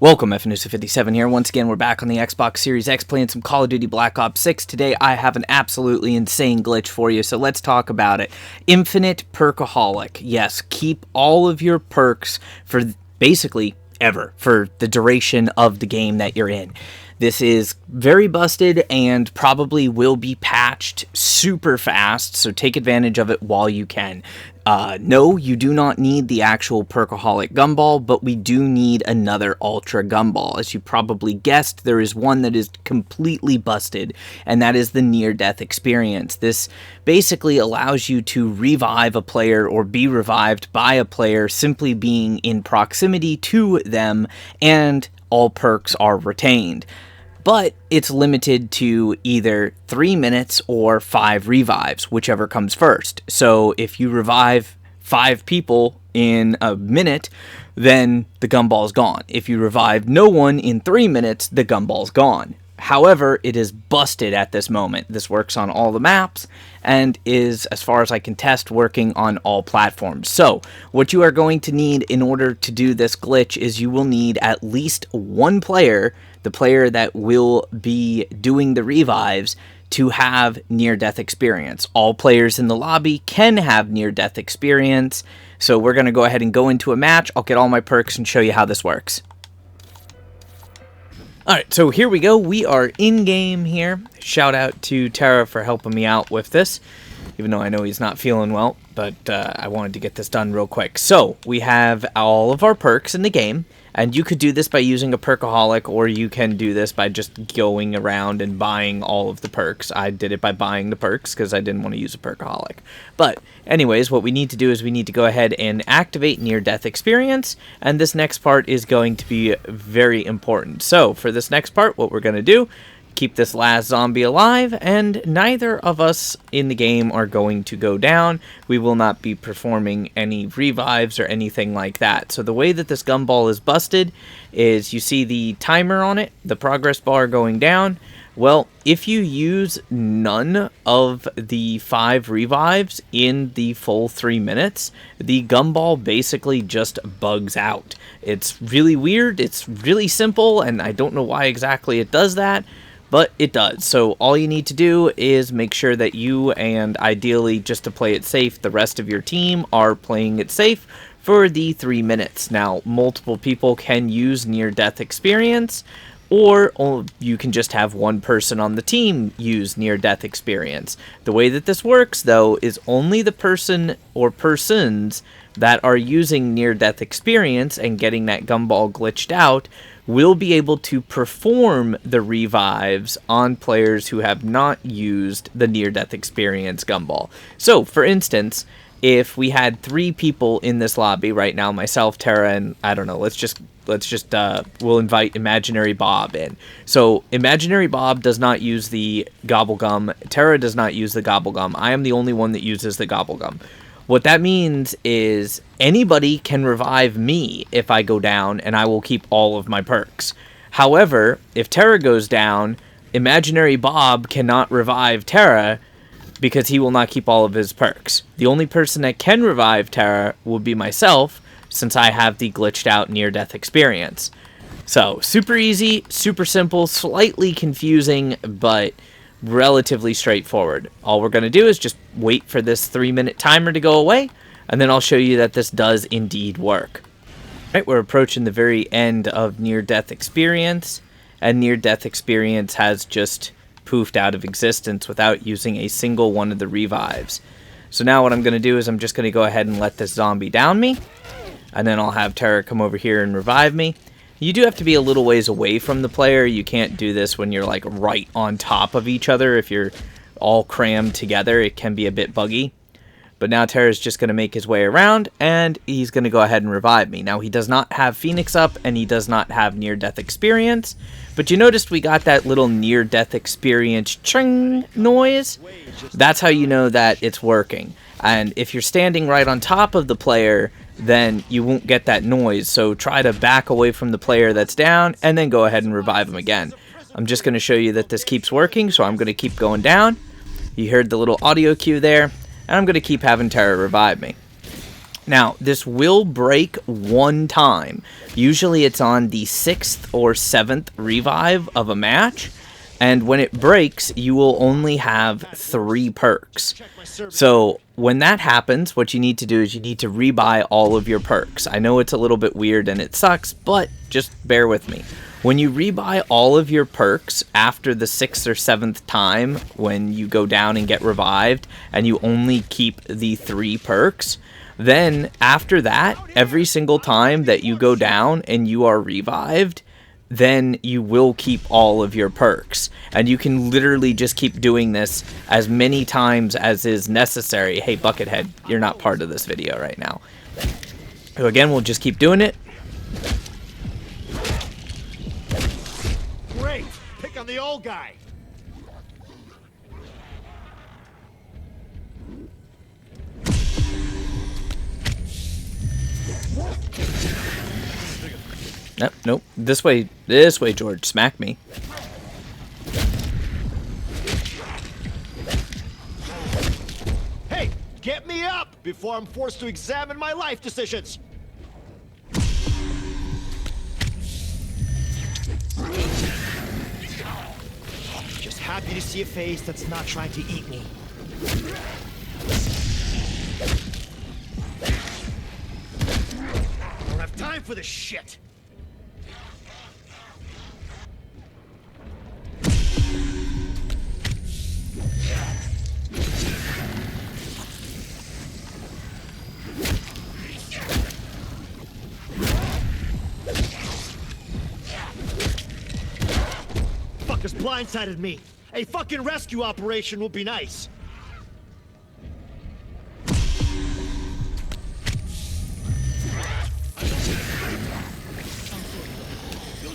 Welcome, FNusa57 here. Once again, we're back on the Xbox Series X playing some Call of Duty Black Ops 6. Today, I have an absolutely insane glitch for you, so let's talk about it. Infinite Perkaholic. Yes, keep all of your perks for basically ever, for the duration of the game that you're in. This is very busted and probably will be patched super fast, so take advantage of it while you can. No, you do not need the actual Perkaholic Gumball, but we do need another Ultra Gumball. As you probably guessed, there is one that is completely busted, and that is the near-death experience. This basically allows you to revive a player or be revived by a player simply being in proximity to them, and all perks are retained. But it's limited to either 3 minutes or 5 revives, whichever comes first. So if you revive 5 people in a minute, then the gumball's gone. If you revive no one in 3 minutes, the gumball's gone. However, it is busted at this moment. This works on all the maps and is, as far as I can test, working on all platforms. So, what you are going to need in order to do this glitch is you will need at least one player, the player that will be doing the revives, to have near-death experience. All players in the lobby can have near-death experience. So we're going to go ahead and go into a match. I'll get all my perks and show you how this works. Alright, so here we go. We are in-game here. Shout out to Tara for helping me out with this, even though I know he's not feeling well, but I wanted to get this done real quick. So, we have all of our perks in the game, and you could do this by using a Perkaholic, or you can do this by just going around and buying all of the perks. I did it by buying the perks, because I didn't want to use a Perkaholic. But, anyways, what we need to do is we need to go ahead and activate near-death experience, and this next part is going to be very important. So, for this next part, what we're going to do, keep this last zombie alive, and neither of us in the game are going to go down. We will not be performing any revives or anything like that. So the way that this gumball is busted is you see the timer on it, the progress bar going down. Well, if you use none of the 5 revives in the full 3 minutes, the gumball basically just bugs out. It's really weird, it's really simple, and I don't know why exactly it does that, but it does. So all you need to do is make sure that you, and ideally just to play it safe, the rest of your team are playing it safe for the 3 minutes. Now, multiple people can use near-death experience, or you can just have one person on the team use near-death experience. The way that this works, though, is only the person or persons that are using near-death experience and getting that gumball glitched out will be able to perform the revives on players who have not used the near-death experience gumball. So, for instance, if we had 3 people in this lobby right now, myself, Tara, and I don't know, we'll invite Imaginary Bob in. So, Imaginary Bob does not use the gobblegum. Tara does not use the gobblegum. I am the only one that uses the gobblegum. What that means is anybody can revive me if I go down, and I will keep all of my perks. However, if Tara goes down, Imaginary Bob cannot revive Tara because he will not keep all of his perks. The only person that can revive Tara will be myself, since I have the glitched out near-death experience. So, super easy, super simple, slightly confusing, but relatively straightforward. All we're going to do is just wait for this 3-minute timer to go away, and then I'll show you that this does indeed work. Right, we're approaching the very end of near-death experience, and near-death experience has just poofed out of existence without using a single one of the revives. So now what I'm going to do is I'm just going to go ahead and let this zombie down me, and then I'll have Tara come over here and revive me. You do have to be a little ways away from the player. You can't do this when you're like right on top of each other. If you're all crammed together, it can be a bit buggy. But now Tara's just going to make his way around, and he's going to go ahead and revive me. Now, he does not have Phoenix up, and he does not have near-death experience. But you noticed we got that little near-death experience ching noise? That's how you know that it's working. And if you're standing right on top of the player, then you won't get that noise. So try to back away from the player that's down, and then go ahead and revive him again. I'm just going to show you that this keeps working, so I'm going to keep going down. You heard the little audio cue there, and I'm going to keep having Tara revive me. Now, this will break one time. Usually it's on the 6th or 7th revive of a match. And when it breaks, you will only have 3 perks. So when that happens, what you need to do is you need to rebuy all of your perks. I know it's a little bit weird and it sucks, but just bear with me. When you rebuy all of your perks after the 6th or 7th time when you go down and get revived, and you only keep the 3 perks, then after that, every single time that you go down and you are revived, then you will keep all of your perks. And you can literally just keep doing this as many times as is necessary. Hey, Buckethead, you're not part of this video right now. So again, we'll just keep doing it. Great! Pick on the old guy! Nope, nope. This way, George. Smack me. Hey, get me up before I'm forced to examine my life decisions! Just happy to see a face that's not trying to eat me. I don't have time for this shit! Fuckers blindsided me. A fucking rescue operation would be nice.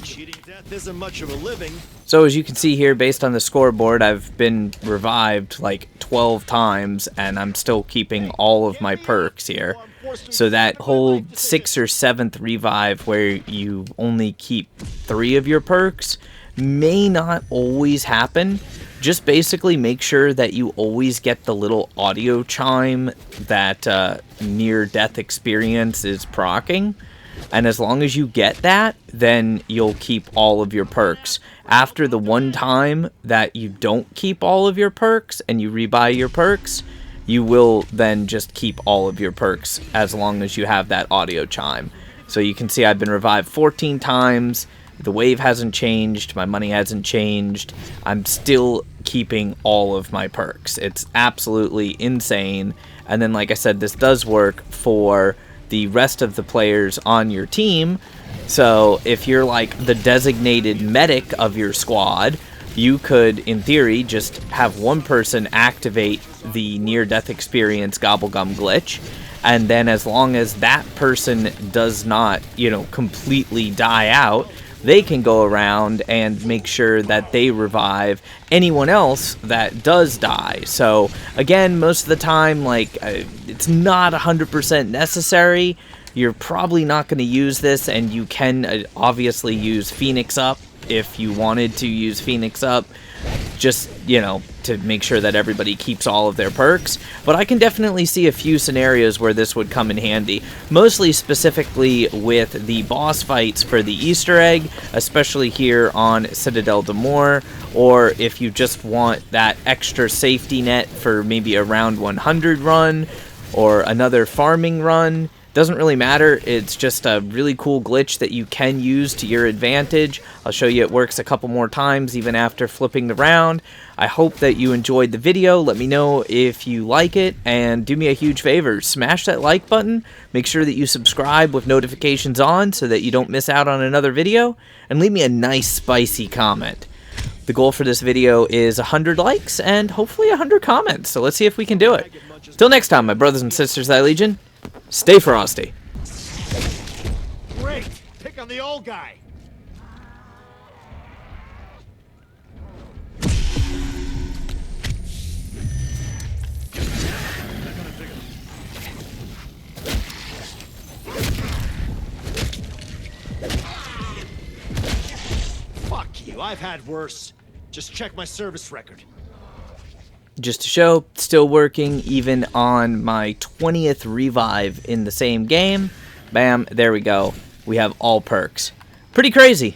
Cheating death isn't much of a living. So as you can see here, based on the scoreboard, I've been revived like 12 times, and I'm still keeping all of my perks here. So that whole 6th or 7th revive where you only keep 3 of your perks may not always happen. Just basically make sure that you always get the little audio chime that near-death experience is proccing. And as long as you get that, then you'll keep all of your perks. After the one time that you don't keep all of your perks and you rebuy your perks, you will then just keep all of your perks as long as you have that audio chime. So you can see I've been revived 14 times. The wave hasn't changed. My money hasn't changed. I'm still keeping all of my perks. It's absolutely insane. And then, like I said, this does work for the rest of the players on your team. So if you're like the designated medic of your squad, you could, in theory, just have one person activate the near-death experience Gobblegum glitch, and then as long as that person does not, completely die out, they can go around and make sure that they revive anyone else that does die. So again, most of the time, it's not 100% necessary. You're probably not going to use this, and you can obviously use Phoenix Up if you wanted to use Phoenix Up, just, to make sure that everybody keeps all of their perks. But I can definitely see a few scenarios where this would come in handy, mostly specifically with the boss fights for the Easter egg, especially here on Citadel d'Amour, or if you just want that extra safety net for maybe a round 100 run or another farming run. Doesn't really matter. It's just a really cool glitch that you can use to your advantage. I'll show you it works a couple more times even after flipping the round. I hope that you enjoyed the video. Let me know if you like it, and do me a huge favor, smash that like button. Make sure that you subscribe with notifications on so that you don't miss out on another video, and leave me a nice spicy comment. The goal for this video is 100 likes and hopefully 100 comments, so let's see if we can do it. Till next time, my brothers and sisters, thy legion. Stay frosty. Great! Pick on the old guy! Fuck you, I've had worse. Just check my service record. just to show, still working even on my 20th revive in the same game. Bam, there we go. We have all perks. Pretty crazy.